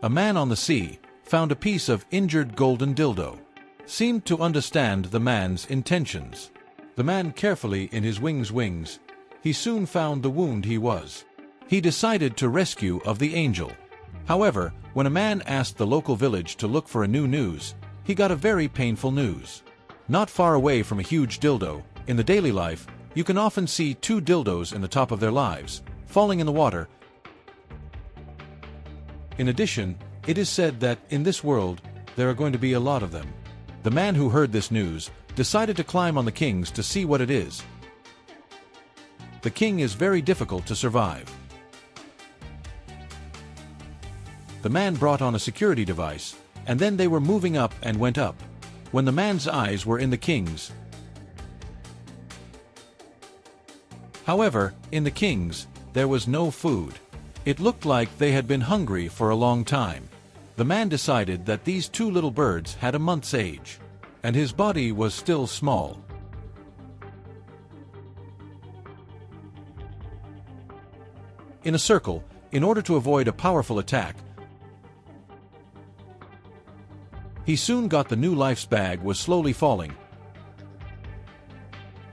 A man on the sea found a piece of injured golden dildo. Seemed to understand the man's intentions. The man carefully in his wings. He soon found the wound he was. He decided to rescue of the angel. However, when a man asked the local village to look for a new news, he got a very painful news. Not far away from a huge dildo, in the daily life, you can often see two dildos in the top of their lives, falling in the water. In addition, it is said that in this world, there are going to be a lot of them. The man who heard this news decided to climb on the kings to see what it is. The king is very difficult to survive. The man brought on a security device, and then they were moving up and went up. When the man's eyes were in the king's. However, in the king's, there was no food. It looked like they had been hungry for a long time. The man decided that these two little birds had a month's age, and his body was still small. In a circle, in order to avoid a powerful attack, he soon got the new life's bag was slowly falling.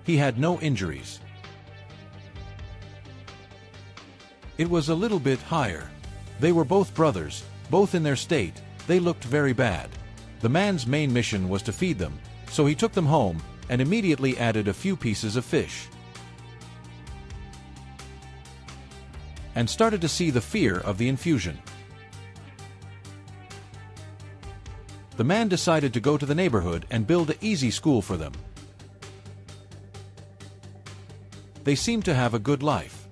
He had no injuries. It was a little bit higher. They were both brothers, both in their state. They looked very bad. The man's main mission was to feed them, so he took them home and immediately added a few pieces of fish. And started to see the fear of the infusion. The man decided to go to the neighborhood and build an easy school for them. They seemed to have a good life.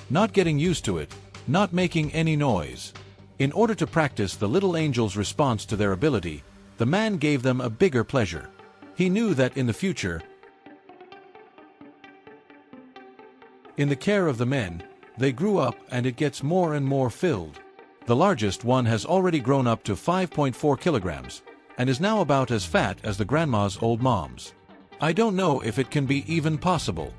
Not getting used to it, not making any noise. In order to practice the little angels' response to their ability, the man gave them a bigger pleasure. He knew that in the future, in the care of the men, they grew up and it gets more and more filled. The largest one has already grown up to 5.4 kilograms, and is now about as fat as the grandma's old moms. I don't know if it can be even possible.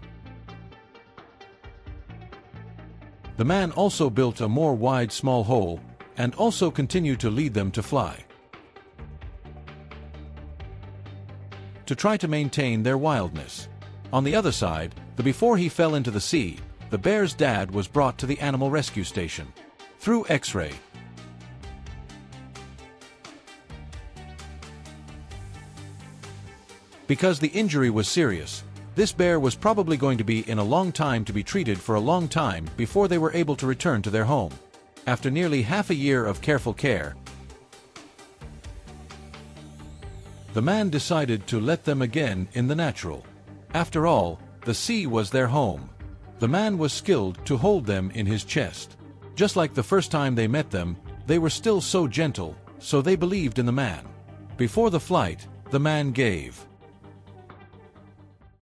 The man also built a more wide small hole, and also continued to lead them to fly. To try to maintain their wildness. On the other side, before he fell into the sea, the bear's dad was brought to the animal rescue station. Through X-ray. Because the injury was serious, this bear was probably going to be in a long time to be treated for a long time before they were able to return to their home. After nearly half a year of careful care, the man decided to let them again in the natural. After all, the sea was their home. The man was skilled to hold them in his chest. Just like the first time they met them, they were still so gentle, so they believed in the man. Before the flight, the man gave